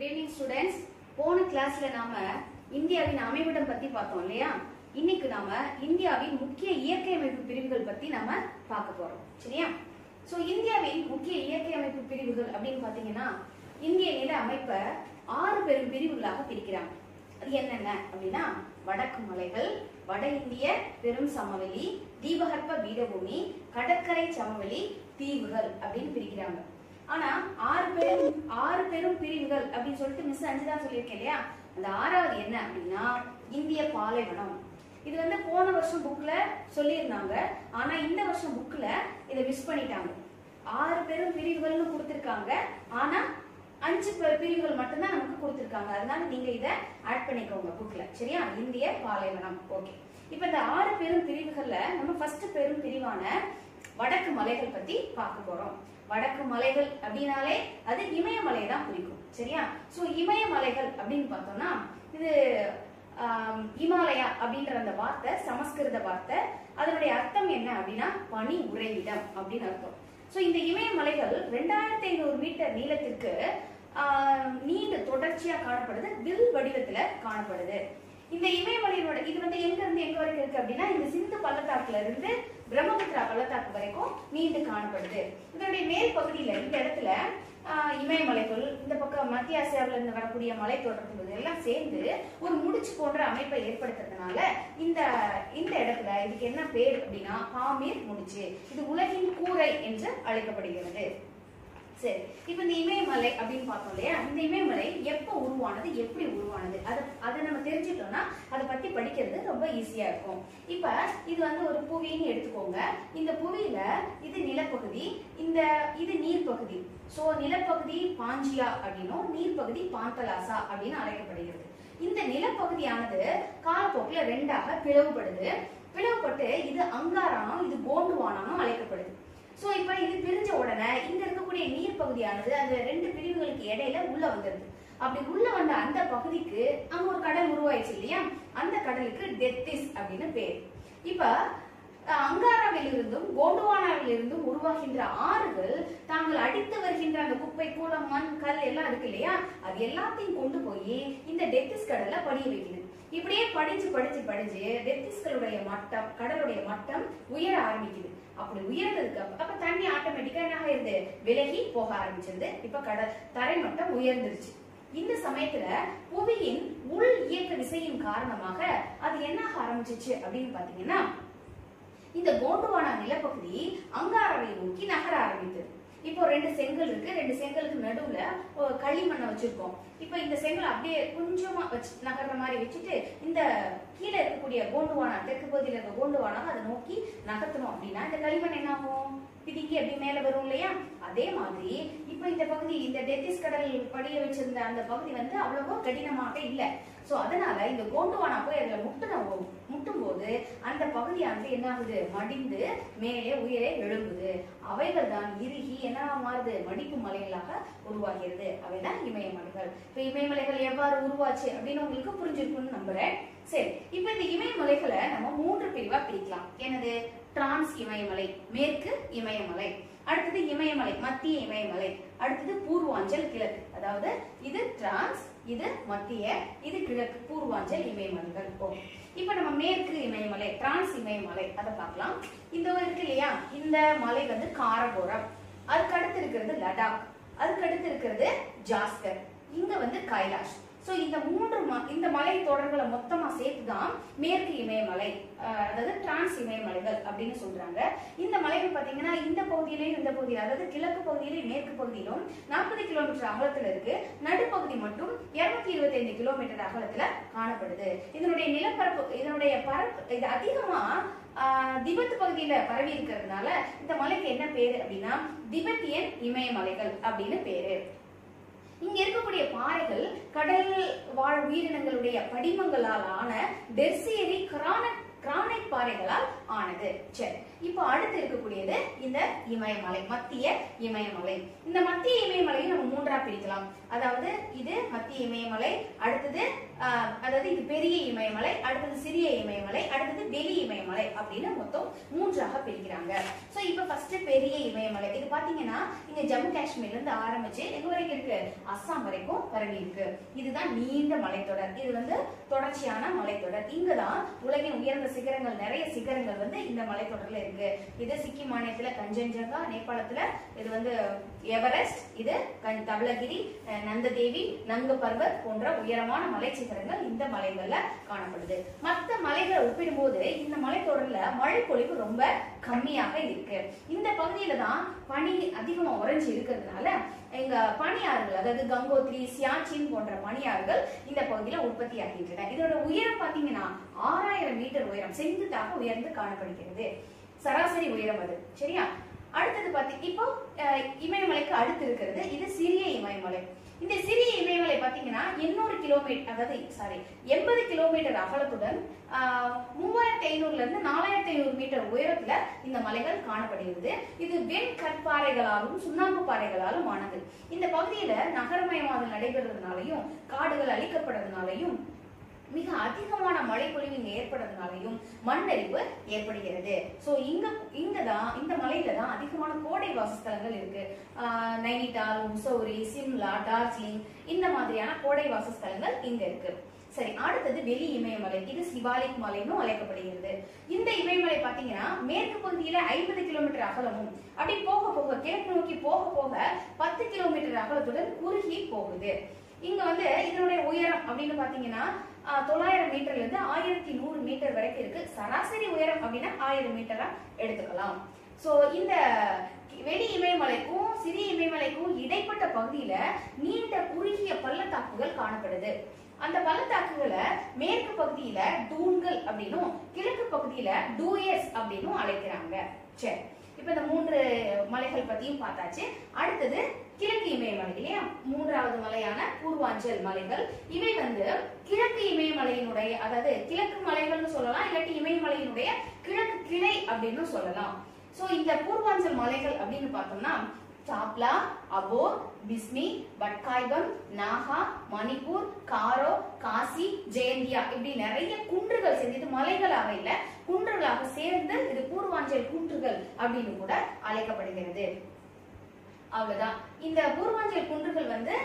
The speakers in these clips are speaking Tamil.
Good evening students. போன கிளாஸ்ல நாம இந்தியாவின் அமைவிடம் பத்தி பார்த்தோம் இல்லையா? இன்னைக்கு நாம இந்தியாவின் முக்கிய இயற்கை அமைப்பு பிரிவுகள் பத்தி நாம பார்க்க போறோம். சரியா? சோ இந்தியாவின் முக்கிய இயற்கை அமைப்பு பிரிவுகள் அப்படின்னு பாத்தீங்கன்னா இந்திய நில அமைப்பை 6 பெரும் பிரிவுகளாக பிரிக்கிறாங்க. அது என்னென்ன அப்படின்னா வடக்கு மலைகள், வட இந்திய பெரும் சமவெளி, தீபகற்ப பீடபூமி, கடற்கரை சமவெளி, தீவுகள் அப்படின்னு பிரிக்கிறாங்க. ஆனா 6 பெரும் பிரிவுகள் அப்படின்னு சொல்லிட்டு மிஸ் 5 தான் சொல்லியிருக்கேன் இல்லையா? அந்த 6வது என்ன அப்படின்னா இந்திய பாலைவனம். இது வந்து போன வருஷம் புக்ல சொல்லியிருந்தாங்க. ஆனா இந்த வருஷம் புக்ல இதை மிஸ் பண்ணிட்டாங்க. 6 பெரும் பிரிவுகள்னு கொடுத்திருக்காங்க. ஆனா 5 பிரிவுகள் மட்டும்தான் நமக்கு கொடுத்திருக்காங்க. அதனால நீங்க இதை ஆட் பண்ணிக்கோங்க புக்ல. சரியா? இந்திய பாலைவனம். ஓகே. இப்ப இந்த 6 பெரும் பிரிவுகள்ல நம்ம ஃபர்ஸ்ட் பெரும் பிரிவான வடக்கு மலைகள் பத்தி பார்க்க போறோம். வடக்கு மலைகள் அப்படின்னாலே அது இமயமலை தான் குறிக்கும். சரியா? சோ இமயமலைகள் அப்படின்னு பார்த்தோம்னா இது இமாலயா அப்படின்ற அந்த வார்த்தை சமஸ்கிருத வார்த்தை. அதனுடைய அர்த்தம் என்ன அப்படின்னா பனி உறைவிடம் அப்படின்னு அர்த்தம். சோ இந்த இமயமலைகள் 2500 மீட்டர் நீளத்திற்கு நீண்ட தொடர்ச்சியா காணப்படுது, வில் வடிவத்துல காணப்படுது. இந்த இமயமலையோட இது வந்து எங்க இருந்து எங்க வரைக்கும் இருக்கு அப்படின்னா இந்த சிந்து பள்ளத்தாக்குல இருந்து பிரம்மபுத்திரா பள்ளத்தாக்கு வரைக்கும் நீண்டு காணப்படுது. இதனுடைய மேல் பகுதியில இந்த இடத்துல இமயமலைகள், இந்த பக்கம் மத்திய ஆசியாவில இருந்து வரக்கூடிய மலை தொடர்புகள் எல்லாம் சேர்ந்து ஒரு முடிச்சு போன்ற அமைப்பை ஏற்படுத்துறதுனால இந்த இடத்துல இதுக்கு என்ன பேர் அப்படின்னா பாமீர் முடிச்சு. இது உலகின் கூரை என்று அழைக்கப்படுகிறது. சரி, இப்ப இந்த இமயமலை அப்படின்னு பார்த்தோம் இல்லையா? இந்த இமயமலை எப்ப உருவானது, எப்படி உருவானது, அதை நம்ம தெரிஞ்சுட்டோம்னா அதை பத்தி படிக்கிறது ரொம்ப ஈஸியா இருக்கும். இப்ப இது வந்து ஒரு புவின்னு எடுத்துக்கோங்க. இந்த புவியில இது நிலப்பகுதி, இது நீர்ப்பகுதி. சோ நிலப்பகுதி பாஞ்சியா அப்படின்னும் நீர்ப்பகுதி பாந்தலாசா அப்படின்னு அழைக்கப்படுகிறது. இந்த நிலப்பகுதியானது காலப்போக்கில் 2ஆக பிளவுபட்டு இது அங்காரானும் இது கோண்டுவானானும் அழைக்கப்படுது. சோ இப்ப இது பிரிஞ்ச உடனே இங்க இருக்கக்கூடிய நீர் பகுதியானது அந்த 2 பிரிவுகளுக்கு இடையில உள்ள வந்துருது. அப்படி உள்ள வந்த அந்த பகுதிக்கு அங்க ஒரு கடல் உருவாயிடுச்சு இல்லையா? அந்த கடலுக்கு டெத்திஸ் அப்படின்னு பேர். இப்ப அங்காராவிலிருந்தும் கோண்டுவானாவிலிருந்தும் உருவாகின்ற ஆறுகள் தாங்கள் அடித்து வருகின்ற அந்த குப்பை, கூலம், மண், கல் எல்லாம் இருக்கு இல்லையா? அது எல்லாத்தையும் கொண்டு போய் இந்த டெத்திஸ் கடல்ல படிய வைக்குது. இப்படியே படிஞ்சு டெத்திஸ் கடலுடைய மட்டம் உயர ஆரம்பிக்குது. அப்படி உயர்ந்ததுக்கு அப்ப தண்ணி ஆட்டோமேட்டிக்கா என்ன ஆயிருது, விலகி போக ஆரம்பிச்சிருது. இப்ப தரை மட்டம் உயர்ந்துருச்சு. இந்த சமயத்துல புவியின் உள் இயக்க விசையின் காரணமாக அது என்ன ஆரம்பிச்சிச்சு அப்படின்னு பாத்தீங்கன்னா இந்த கோண்டுவானா நிலப்பகுதி அங்காராவை நோக்கி நகர ஆரம்பித்தது. இப்போ 2 செங்கல் இருக்கு. 2 செங்கலுக்கு நடுவுல களிமண்ணை வச்சிருக்கோம். இப்ப இந்த செங்கல் அப்படியே கொஞ்சமா நகர்ற மாதிரி வச்சுட்டு இந்த கீழே இருக்கக்கூடிய கோண்டுவானா, தெற்கு பகுதியில இருக்க கோண்டுவானா அதை நோக்கி நகர்த்தணும் அப்படின்னா இந்த களிமண் என்ன ஆகும், பிதிக்கி அப்படி மேல வரும் இல்லையா? அதே மாதிரி இப்ப இந்த பகுதி, இந்த டெத்திஸ் கடல் படிய வச்சிருந்த அந்த பகுதி வந்து அவ்வளவோ கடினமாக இல்லை. சோ அதனால இந்த கோண்டுவானா போய் அதுல முட்டும் போது அந்த பகுதியானது என்ன ஆகுது, மடிந்து மேலே உயரே எழும்புது. அவைகள் தான் இறுகி என்ன மாறுது, மடிப்பு மலைகளாக உருவாகிறது. அவைதான் இமயமலைகள். இப்ப இமயமலைகள் எவ்வாறு உருவாச்சு அப்படின்னு உங்களுக்கு புரிஞ்சிருக்கும்னு நம்புறேன். சரி, இப்ப இந்த இமயமலைகளை நம்ம 3 பிரிவா பிரிக்கலாம். என்னது? டிரான்ஸ் இமயமலை, மேற்கு இமயமலை, அடுத்தது இமயமலை, மத்திய இமயமலை, அடுத்தது பூர்வாஞ்சல் கிழக்கு. அதாவது இது டிரான்ஸ், இது மத்திய, இது கிழக்கு, பூர்வாஞ்சல் இமயமலைகள். ஓகே. இப்ப நம்ம மேற்கு இமயமலை, டிரான்ஸ் இமயமலை அதை பார்க்கலாம். இந்த இருக்கு இல்லையா? இந்த மலை வந்து காரகோரம். அதுக்கு அடுத்து இருக்கிறது லடாக், அதுக்கு அடுத்து இருக்கிறது ஜாஸ்கர், இங்க வந்து கைலாஷ். சோ இந்த மலை தொடர்களை மொத்தமா சேர்த்துதான் மேற்கு இமயமலை, அதாவது டிரான்ஸ் இமயமலைகள் அப்படின்னு சொல்றாங்க. இந்த மலைகள் பாத்தீங்கன்னா இந்த பகுதியிலையும் இந்த பகுதியில, அதாவது கிழக்கு பகுதியிலும் மேற்கு பகுதியிலும் 40 கிலோமீட்டர் அகலத்துல இருக்கு. நடுப்பகுதி மட்டும் 225 கிலோமீட்டர் அகலத்துல காணப்படுது. இதனுடைய பரப்பு இது அதிகமா திபெத் பகுதியில பரவி இருக்கிறதுனால இந்த மலைக்கு என்ன பேரு அப்படின்னா திபெத்தியன் இமயமலைகள் அப்படின்னு பேரு. இங்க இருக்கக்கூடிய பாறைகள் கடல் வாழ் உயிரினங்களுடைய படிமங்களால் ஆன டெர்சியரி கிரானைட் கிரானைட் பாறைகளால் ஆனது. சரி, இப்போ அடுத்து இருக்கக்கூடியது இந்த இமயமலை, மத்திய இமயமலை. இந்த மத்திய இமயமலையை நம்ம மூன்றா பிரிக்கலாம். அதாவது இது மத்திய இமயமலை, அடுத்தது அதாவது இது பெரிய இமயமலை, அடுத்தது சிறிய இமயமலை, அடுத்தது வெளி இமயமலை அப்படின்னு மொத்தம் மூன்றாக பிரிக்கிறாங்க. சோ இப்போ ஃபர்ஸ்ட் பெரிய இமயமலை. இது பாத்தீங்கன்னா இங்க ஜம்மு காஷ்மீர்ல இருந்து ஆரம்பிச்சு எங்க வரைக்கும் இருக்கு, அஸ்ஸாம் வரைக்கும் பரவி இருக்கு. இதுதான் நீண்ட மலைத்தொடர். இது வந்து தொடர்ச்சியான மலைத்தொடர். இங்கதான் உலகின் உயர்ந்த சிகரங்கள், நிறைய சிகரங்கள் வந்து இந்த மலைத்தொடர்ல இருக்கு. இது சிக்கிம் மாநிலத்துல கஞ்சன்ஜங்கா, நேபாளத்துல இது வந்து எவரெஸ்ட், இது தவளகிரி, நந்ததேவி, நங்க பர்வத் போன்ற உயரமான மலை சிகரங்கள் இந்த மலைகள்ல காணப்படுது. மற்ற மலைகளை ஒப்பிடும்போது இந்த மலைத்தொடர்ல மழை பொழிவு ரொம்ப கம்மியாக இருக்கு. இந்த பகுதியில தான் பனி அதிகமா உறைஞ்சு இருக்கிறதுனால எங்க பனியாறுகள், அதாவது கங்கோத்ரி, சியாச்சின் போன்ற பனியாறுகள் இந்த பகுதியில உற்பத்தி ஆகின்றன. இதோட உயரம் பாத்தீங்கன்னா 6000 மீட்டர் உயரம் செங்குத்தாக உயர்ந்து காணப்படுகிறது. சராசரி உயரம் அது. சரியா? அடுத்தது பாத்தீங்க, இப்போ இமயமலைக்கு அடுத்து இருக்கிறது இது சிறிய இமயமலை. இந்த சிறிய இமயமலை பாத்தீங்கன்னா 800 கிலோமீட்டர், அதாவது 80 கிலோமீட்டர் அகலத்துடன் 3500 இருந்து 4500 மீட்டர் உயரத்துல இந்த மலைகள் காணப்படுகிறது. இது வெண் கற்பாறைகளாலும் சுண்ணாம்பு பாறைகளாலும் ஆனது. இந்த பகுதியில நகரமயமாதல் நடைபெறதுனாலையும் காடுகள் அழிக்கப்படுறதுனாலையும் மிக அதிகமான மழை பொழிவு இங்க ஏற்படுறதுனாலையும் மண்ணரிப்பு ஏற்படுகிறது. சோ இங்கதான் இந்த மலையில தான் அதிகமான கோடை வாசஸ்தலங்கள் இருக்கு. நைனிடால், முசௌரி, சிம்லா, டார்ஜிலிங் இந்த மாதிரியான கோடை வாசஸ்தலங்கள் இங்க இருக்கு. சரி, அடுத்தது வெளி இமயமலை. இது சிவாலிக் மலைன்னு அழைக்கப்படுகிறது. இந்த இமயமலை பாத்தீங்கன்னா மேற்கு பகுதியில 50 கிலோமீட்டர் அகலமும் அப்படி போக போக கிழக்கு நோக்கி போக போக 10 கிலோமீட்டர் அகலத்துடன் குறுகி போகுது. இங்க வந்து இதனுடைய உயரம் அப்படின்னு பாத்தீங்கன்னா 900 மீட்டர்ல இருந்து 1100 மீட்டர் வரைக்கும் இருக்கு. சராசரி உயரம் அப்படின்னா 1000 மீட்டரா எடுத்துக்கலாம். சோ இந்த வெளி இமயமலைக்கும் சிறிய இமயமலைக்கும் இடைப்பட்ட பகுதியில நீண்ட குறுகிய பள்ளத்தாக்குகள் காணப்படுது. அந்த பள்ளத்தாக்குகளை மேற்கு பகுதியில டூன்கள் அப்படின்னும் கிழக்கு பகுதியில டூயர்ஸ் அப்படின்னும் அழைக்கிறாங்க. சரி, இப்ப இந்த மூன்று மலைகள் பத்தியும் பார்த்தாச்சு. அடுத்தது கிழக்கு இமயமலை இல்லையா, மூன்றாவது மலையான பூர்வாஞ்சல் மலைகள். இவை வந்து கிழக்கு இமயமலையினுடைய, அதாவது கிழக்கு மலைகள்னு சொல்லலாம், இல்லாட்டி இமயமலையினுடைய கிழக்கு கிளை அப்படின்னு சொல்லலாம். சோ இந்த பூர்வாஞ்சல் மலைகள் அப்படின்னு பார்த்தோம்னா சாப்லா, அபோர், பிஸ்மி, பட்காய்பம், நாகா, மணிப்பூர், காரோ, காசி, ஜெயந்தியா இப்படி நிறைய குன்றுகள் சேர்ந்து, இது மலைகளாக இல்ல குன்றுகளாக சேர்ந்து இது பூர்வாஞ்சல் குன்றுகள் அப்படின்னு கூட அழைக்கப்படுகிறது. அவ்வளவுதான். இந்த பூர்வாஞ்சல் குன்றுகள் வந்து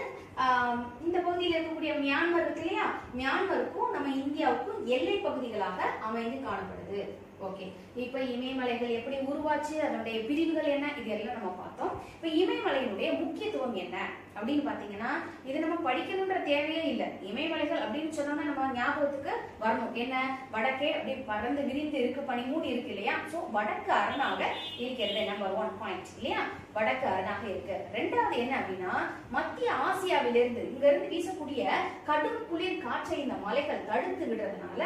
இந்த பகுதியில் இருக்கக்கூடிய மியான்மர் இருக்கு இல்லையா, மியான்மருக்கும் நம்ம இந்தியாவுக்கும் எல்லை பகுதிகளாக அமைந்து காணப்படுது. ஓகே, இப்ப இமயமலைகள் எப்படி உருவாச்சு, அதனுடைய பிரிவுகள் என்ன, இதெல்லாம் நம்ம பார்த்தோம். இப்ப இமயமலையினுடைய முக்கியத்துவம் என்ன அப்படின்னு பாத்தீங்கன்னா, இது நம்ம படிக்கணும்ன்ற தேவையே இல்லை. இமயமலைகள் அப்படின்னு சொன்னோம்னா நம்ம ஞாபகத்துக்கு வரணும் என்ன, வடக்கே அப்படி பறந்து விரிந்து இருக்கு, பனிமூடி இருக்கு இல்லையா. சோ வடக்கு அரணாக இருக்கிறது நம்பர் 1 பாயிண்ட் இல்லையா, வடக்கு அரணாக இருக்கு. ரெண்டாவது என்ன அப்படின்னா, மத்திய ஆசியாவிலிருந்து இங்க இருந்து வீசக்கூடிய கடும் குளிர் காற்றை இந்த மலைகள் தடுத்து விடுறதுனால,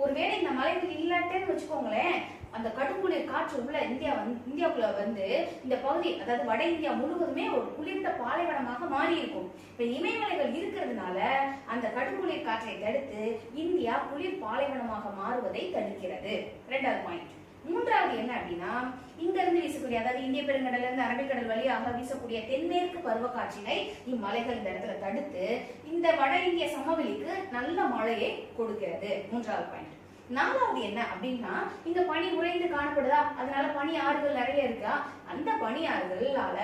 ஒருவேளை இந்த மலைகள் இல்லாட்டேன்னு வச்சுக்கோங்களேன், அந்த கடுங்குளிர் காற்று உள்ள இந்தியாவுக்குள்ள வந்து இந்த பகுதி, அதாவது வட இந்தியா முழுவதுமே ஒரு குளிர்ந்த பாலைவனமாக மாறி இருக்கும். இப்ப இமயமலைகள் இருக்கிறதுனால அந்த கடுங்குளிர் காற்றை தடுத்து இந்தியா குளிர் பாலைவனமாக மாறுவதை தடுக்கிறது. ரெண்டாவது பாயிண்ட். மூன்றாவது என்ன அப்படின்னா, இங்க இருந்து வீசக்கூடிய, அதாவது இந்திய பெருங்கடல்ல இருந்து அரபிக்கடல் வழியாக வீசக்கூடிய தென்மேற்கு பருவக்காற்றினை இம்மலைகள் இந்த இடத்துல தடுத்து இந்த வட இந்திய சமவெளிக்கு நல்ல மழையை கொடுக்கிறது. மூன்றாவது பாயிண்ட். நாலாவது என்ன அப்படின்னா, இங்க பனி உறைந்து காணப்படுதா, அதனால பனி ஆறுகள் நிறைய இருக்கா, அந்த பனி ஆறுகளால,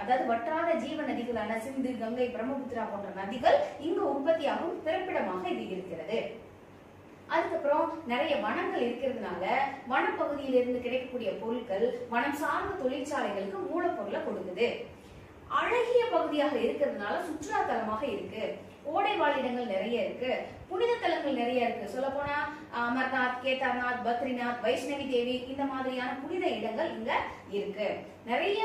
அதாவது வற்றாத ஜீவ நதிகளான சிந்து, கங்கை, பிரம்மபுத்திரா போன்ற நதிகள் இங்க உற்பத்தியாகும் பிறப்பிடமாக இது இருக்கிறது. அதுக்கப்புறம் நிறைய வனங்கள் இருக்கிறதுனால வனப்பகுதியிலிருந்து கிடைக்கக்கூடிய பொருட்கள் வனம் சார்ந்த தொழிற்சாலைகளுக்கு மூலப்பொருளை கொடுக்குது. அழகிய பகுதியாக இருக்கிறதுனால சுற்றுலா தலமாக இருக்கு. கோடை வாழிடங்கள் நிறைய இருக்கு, புனித தலங்கள் நிறைய இருக்கு. சொல்ல போனா அமர்நாத், கேதார்நாத், பத்ரிநாத், வைஷ்ணவி தேவி இந்த மாதிரியான புனித இடங்கள் இங்க இருக்கு. நிறைய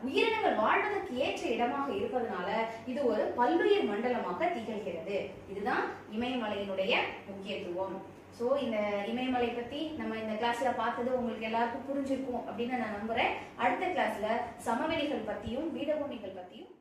உயிரினங்கள் வாழ்வதற்கு ஏற்ற இடமாக இருப்பதனால இது ஒரு பல்லுயிர் மண்டலமாக திகழ்கிறது. இதுதான் இமயமலையினுடைய முக்கியத்துவம். சோ இந்த இமயமலை பத்தி நம்ம இந்த கிளாஸ்ல பார்த்தது உங்களுக்கு எல்லாருக்கும் புரிஞ்சிருக்கும் அப்படின்னு நான் நம்புறேன். அடுத்த கிளாஸ்ல சமவெளிகள் பத்தியும் பீடபூமிகள் பத்தியும்